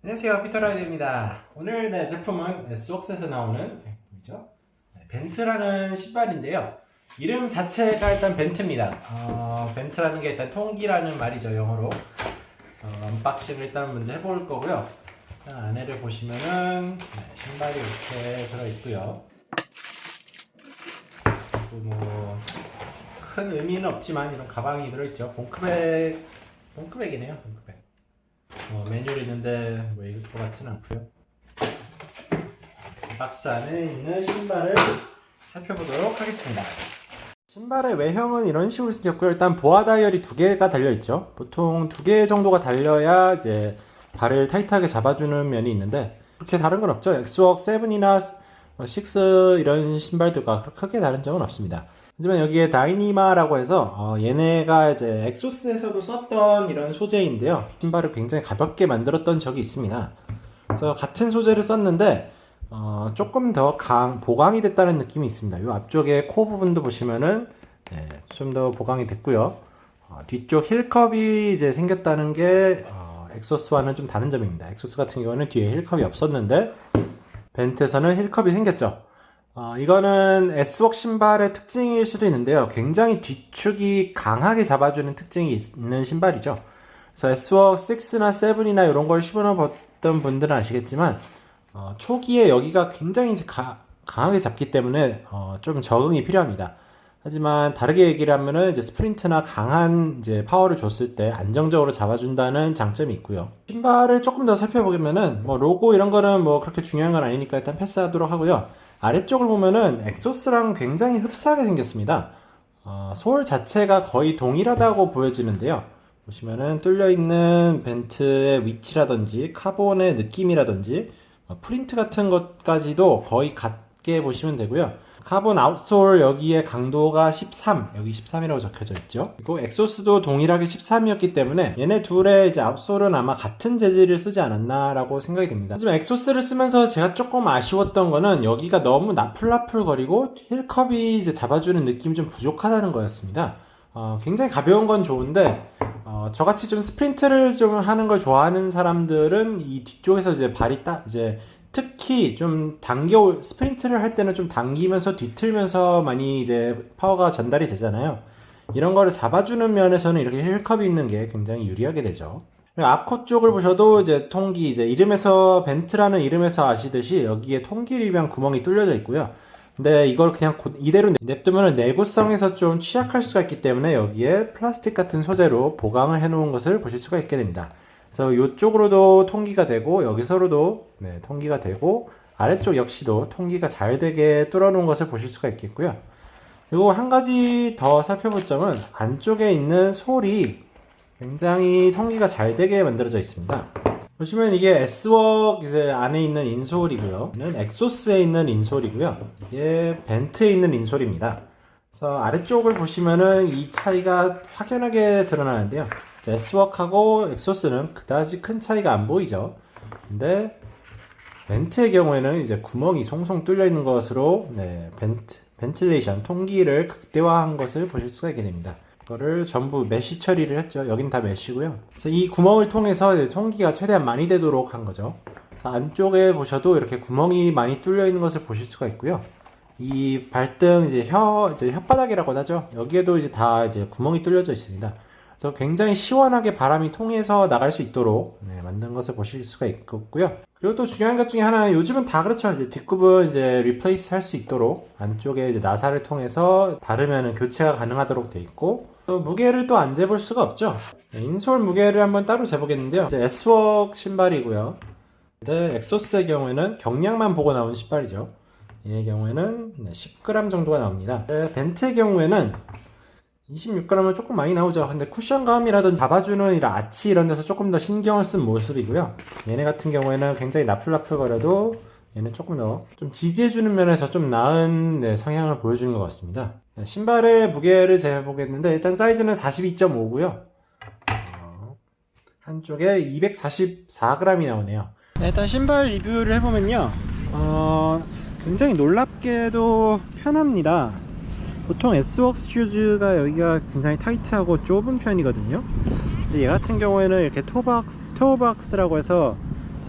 안녕하세요, 피터라이드입니다. 오늘 제품은 스웍스에서 나오는 벤트라는 신발인데요. 이름 자체가 일단 벤트입니다. 벤트라는 게 일단 통기라는 말이죠, 영어로. 그래서 언박싱을 일단 먼저 해볼 거고요. 일단 안에를 보시면은 신발이 이렇게 들어있고요. 또 뭐 큰 의미는 없지만 이런 가방이 들어있죠. 봉크백이네요, 봉크백. 매뉴얼이 있는데 왜 읽을 것 같지는 않고요. 박스 안에 있는 신발을 살펴보도록 하겠습니다. 신발의 외형은 이런 식으로 생겼고요. 일단 보아 다이얼이 2개가 달려있죠. 보통 2개 정도가 달려야 이제 발을 타이트하게 잡아주는 면이 있는데 그렇게 다른 건 없죠. 엑스웍 7이나 6 이런 신발들과 크게 다른 점은 없습니다. 하지만 여기에 다이니마라고 해서 얘네가 이제 엑소스에서도 썼던 이런 소재인데요. 신발을 굉장히 가볍게 만들었던 적이 있습니다. 그래서 같은 소재를 썼는데 조금 더 보강이 됐다는 느낌이 있습니다. 이 앞쪽에 코 부분도 보시면은 좀 더 보강이 됐고요. 뒤쪽 힐컵이 이제 생겼다는 게 엑소스와는 좀 다른 점입니다. 엑소스 같은 경우는 뒤에 힐컵이 없었는데 벤트에서는 힐컵이 생겼죠. 이거는 S웍 신발의 특징일 수도 있는데요. 굉장히 뒤축이 강하게 잡아주는 특징이 있는 신발이죠. 그래서 S웍 6나 7이나 이런 걸 신어봤던 분들은 아시겠지만 초기에 여기가 굉장히 강하게 잡기 때문에 좀 적응이 필요합니다. 하지만 다르게 얘기를 하면은 이제 스프린트나 강한 이제 파워를 줬을 때 안정적으로 잡아준다는 장점이 있고요. 신발을 조금 더 살펴보면은 로고 이런 거는 그렇게 중요한 건 아니니까 일단 패스하도록 하고요. 아래쪽을 보면은 엑소스랑 굉장히 흡사하게 생겼습니다. 소울 자체가 거의 동일하다고 보여지는데요. 보시면은 뚫려있는 벤트의 위치라든지 카본의 느낌이라든지 프린트 같은 것까지도 거의 같게 보시면 되고요. 카본 아웃솔 여기에 강도가 13, 여기 13이라고 적혀져 있죠. 그리고 엑소스도 동일하게 13이었기 때문에 얘네 둘의 이제 아웃솔은 아마 같은 재질을 쓰지 않았나라고 생각이 됩니다. 하지만 엑소스를 쓰면서 제가 조금 아쉬웠던 거는 여기가 너무 나풀나풀거리고 힐컵이 이제 잡아주는 느낌이 좀 부족하다는 거였습니다. 굉장히 가벼운 건 좋은데 저같이 좀 스프린트를 좀 하는 걸 좋아하는 사람들은 이 뒤쪽에서 이제 발이 이제 특히 좀 스프린트를 할 때는 좀 당기면서 뒤틀면서 많이 이제 파워가 전달이 되잖아요. 이런 거를 잡아주는 면에서는 이렇게 힐컵이 있는 게 굉장히 유리하게 되죠. 앞코 쪽을 보셔도 이제 통기, 이제 벤트라는 이름에서 아시듯이 여기에 통기를 위한 구멍이 뚫려져 있고요. 근데 이걸 그냥 이대로 냅두면 내구성에서 좀 취약할 수가 있기 때문에 여기에 플라스틱 같은 소재로 보강을 해 놓은 것을 보실 수가 있게 됩니다. 그래서 이쪽으로도 통기가 되고 여기서로도 통기가 되고 아래쪽 역시도 통기가 잘 되게 뚫어 놓은 것을 보실 수가 있겠고요. 그리고 한 가지 더 살펴볼 점은 안쪽에 있는 솔이 굉장히 통기가 잘 되게 만들어져 있습니다. 보시면 이게 S웍 이제 안에 있는 인솔이고요. 이는 엑소스에 있는 인솔이고요. 이게 벤트에 있는 인솔입니다. 그래서 아래쪽을 보시면은 이 차이가 확연하게 드러나는데요. S웍하고 엑소스는 그다지 큰 차이가 안 보이죠. 근데 벤트의 경우에는 이제 구멍이 송송 뚫려 있는 것으로 벤틸레이션, 통기를 극대화한 것을 보실 수가 있게 됩니다. 이거를 전부 메쉬 처리를 했죠. 여긴 다 메쉬고요. 그래서 이 구멍을 통해서 이제 통기가 최대한 많이 되도록 한 거죠. 그래서 안쪽에 보셔도 이렇게 구멍이 많이 뚫려 있는 것을 보실 수가 있고요. 이 발등 이제 혓바닥이라고 하죠. 여기에도 이제 다 이제 구멍이 뚫려져 있습니다. 그래서 굉장히 시원하게 바람이 통해서 나갈 수 있도록 만든 것을 보실 수가 있고요. 그리고 또 중요한 것 중에 하나는 요즘은 다 그렇죠. 이제 뒷굽은 이제 리플레이스 할 수 있도록 안쪽에 이제 나사를 통해서 다르면 교체가 가능하도록 되어 있고 또 무게를 또 안 재볼 수가 없죠. 인솔 무게를 한번 따로 재보겠는데요. 이제 S웍 신발이고요. 근데 엑소스의 경우에는 경량만 보고 나온 신발이죠. 얘의 경우에는 10g 정도가 나옵니다. 벤트의 경우에는 26g은 조금 많이 나오죠. 근데 쿠션감이라든지 잡아주는 이런 아치 이런 데서 조금 더 신경을 쓴 모습이고요. 얘네 같은 경우에는 굉장히 나풀나풀거려도 얘는 조금 더 좀 지지해주는 면에서 좀 나은 성향을 보여주는 것 같습니다. 신발의 무게를 재보겠는데 일단 사이즈는 42.5고요. 한쪽에 244g이 나오네요. 일단 신발 리뷰를 해보면요. 굉장히 놀랍게도 편합니다. 보통 S웍 슈즈가 여기가 굉장히 타이트하고 좁은 편이거든요. 근데 얘 같은 경우에는 이렇게 토박스라고 해서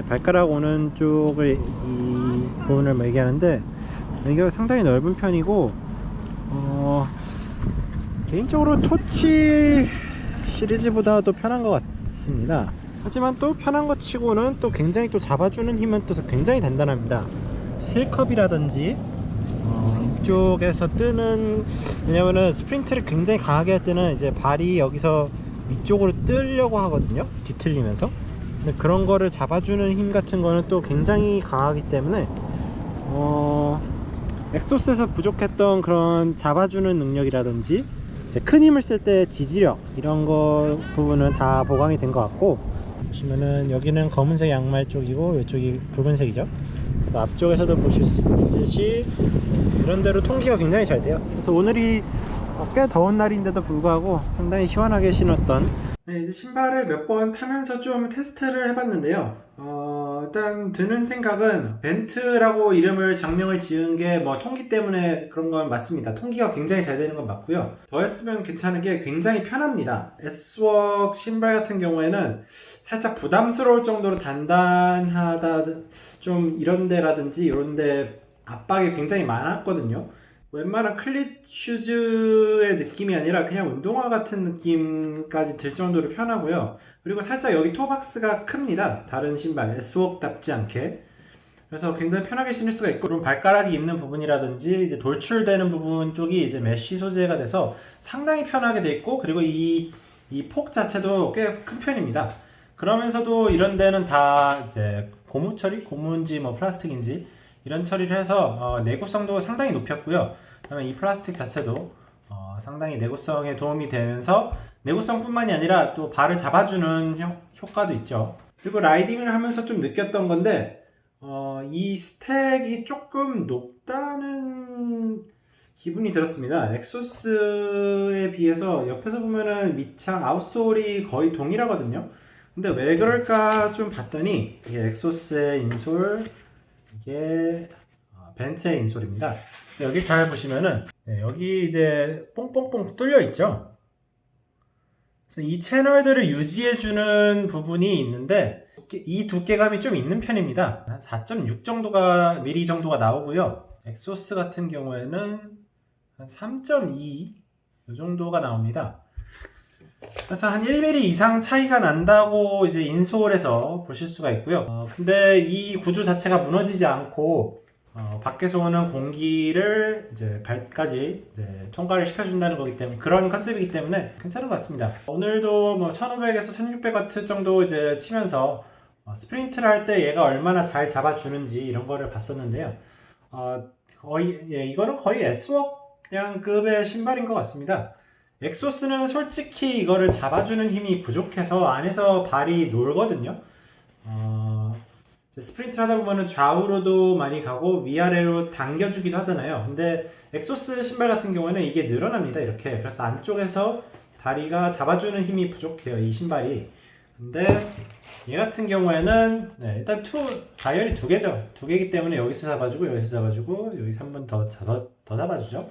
발가락 오는 쪽을 이 부분을 뭐 얘기하는데 이게 상당히 넓은 편이고 개인적으로 토치 시리즈보다도 편한 것 같습니다. 하지만 또 편한 것 치고는 또 굉장히 또 잡아주는 힘은 또 굉장히 단단합니다. 힐컵이라든지 이쪽에서 뜨는, 왜냐면은 스프린트를 굉장히 강하게 할 때는 이제 발이 여기서 위쪽으로 뜨려고 하거든요, 뒤틀리면서. 근데 그런 거를 잡아주는 힘 같은 거는 또 굉장히 강하기 때문에 엑소스에서 부족했던 그런 잡아주는 능력이라든지 이제 큰 힘을 쓸 때 지지력 이런 거 부분은 다 보강이 된 것 같고, 보시면은 여기는 검은색 양말 쪽이고 이쪽이 붉은색이죠. 앞쪽에서도 보실 수 있듯이 이런 대로 통기가 굉장히 잘 돼요. 그래서 오늘이 꽤 더운 날인데도 불구하고 상당히 시원하게 신었던, 이제 신발을 몇 번 타면서 좀 테스트를 해봤는데요. 일단 드는 생각은 벤트라고 이름을 장명을 지은 게 뭐 통기 때문에 그런 건 맞습니다. 통기가 굉장히 잘 되는 건 맞고요. 더했으면 괜찮은 게 굉장히 편합니다. S웍 신발 같은 경우에는 살짝 부담스러울 정도로 단단하다, 좀 이런 데라든지 이런 데 압박이 굉장히 많았거든요. 웬만한 클릿 슈즈의 느낌이 아니라 그냥 운동화 같은 느낌까지 들 정도로 편하고요. 그리고 살짝 여기 토박스가 큽니다. 다른 신발 S웍답지 않게. 그래서 굉장히 편하게 신을 수가 있고, 그럼 발가락이 있는 부분이라든지 이제 돌출되는 부분 쪽이 이제 메쉬 소재가 돼서 상당히 편하게 돼 있고, 그리고 이 폭 자체도 꽤 큰 편입니다. 그러면서도 이런 데는 다 이제 고무 처리, 고무인지 뭐 플라스틱인지 이런 처리를 해서 내구성도 상당히 높였고요. 그다음에 이 플라스틱 자체도 상당히 내구성에 도움이 되면서 내구성뿐만이 아니라 또 발을 잡아주는 효과도 있죠. 그리고 라이딩을 하면서 좀 느꼈던 건데 이 스택이 조금 높다는 기분이 들었습니다. 엑소스에 비해서 옆에서 보면은 밑창 아웃솔이 거의 동일하거든요. 근데 왜 그럴까 좀 봤더니 이게 엑소스의 인솔, 이게 벤츠의 인솔입니다. 여기 잘 보시면은 여기 이제 뽕뽕뽕 뚫려 있죠. 그래서 이 채널들을 유지해주는 부분이 있는데 이 두께감이 좀 있는 편입니다. 한 4.6 정도가 미리 정도가 나오고요. 엑소스 같은 경우에는 한 3.2 이 정도가 나옵니다. 그래서 한 1mm 이상 차이가 난다고 이제 인솔에서 보실 수가 있고요. 근데 이 구조 자체가 무너지지 않고 밖에서 오는 공기를 이제 발까지 이제 통과를 시켜준다는 거기 때문에, 그런 컨셉이기 때문에 괜찮은 것 같습니다. 오늘도 뭐 1500에서 1600W 정도 이제 치면서 스프린트를 할 때 얘가 얼마나 잘 잡아주는지 이런 거를 봤었는데요. 거의 이거는 거의 S웍 그냥 급의 신발인 것 같습니다. 엑소스는 솔직히 이거를 잡아주는 힘이 부족해서 안에서 발이 놀거든요. 스프린트를 하다 보면 좌우로도 많이 가고 위아래로 당겨주기도 하잖아요. 근데 엑소스 신발 같은 경우는 이게 늘어납니다, 이렇게. 그래서 안쪽에서 다리가 잡아주는 힘이 부족해요, 이 신발이. 근데 얘 같은 경우에는 일단 다이얼이 두 개죠. 두 개이기 때문에 여기서 잡아주고 여기서 잡아주고 여기서 한 번 더 잡아주죠.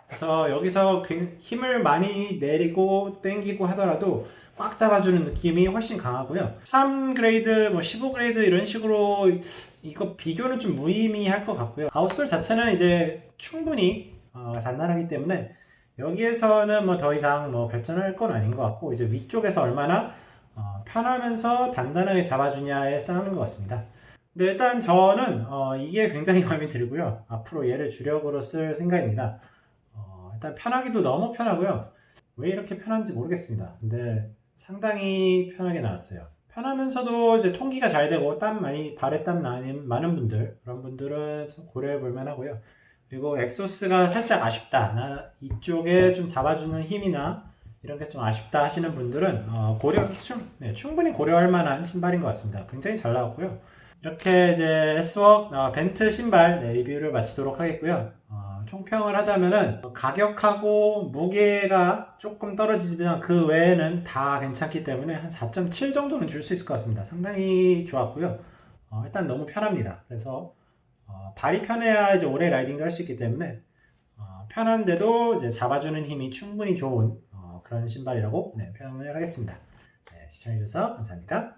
그래서 여기서 힘을 많이 내리고 당기고 하더라도 꽉 잡아주는 느낌이 훨씬 강하고요. 3그레이드, 뭐 15그레이드 이런 식으로 이거 비교는 좀 무의미할 것 같고요. 아웃솔 자체는 이제 충분히 단단하기 때문에 여기에서는 뭐 더 이상 뭐 발전할 건 아닌 것 같고, 이제 위쪽에서 얼마나 편하면서 단단하게 잡아주냐에 싸우는 것 같습니다. 근데 일단 저는 이게 굉장히 마음에 들고요. 앞으로 얘를 주력으로 쓸 생각입니다. 일단 편하기도 너무 편하고요. 왜 이렇게 편한지 모르겠습니다. 근데 상당히 편하게 나왔어요. 편하면서도 이제 통기가 잘 되고 발에 땀 많은 분들, 그런 분들은 고려해 볼만 하고요. 그리고 엑소스가 살짝 아쉽다, 이쪽에 좀 잡아주는 힘이나 이런 게 좀 아쉽다 하시는 분들은 충분히 고려할 만한 신발인 것 같습니다. 굉장히 잘 나왔고요. 이렇게 이제 S웍 벤트 신발 리뷰를 마치도록 하겠고요. 총평을 하자면은 가격하고 무게가 조금 떨어지지만 그 외에는 다 괜찮기 때문에 한 4.7 정도는 줄 수 있을 것 같습니다. 상당히 좋았고요. 일단 너무 편합니다. 그래서 발이 편해야 이제 오래 라이딩도 할 수 있기 때문에 편한데도 이제 잡아주는 힘이 충분히 좋은 그런 신발이라고 평을 하겠습니다. 시청해주셔서 감사합니다.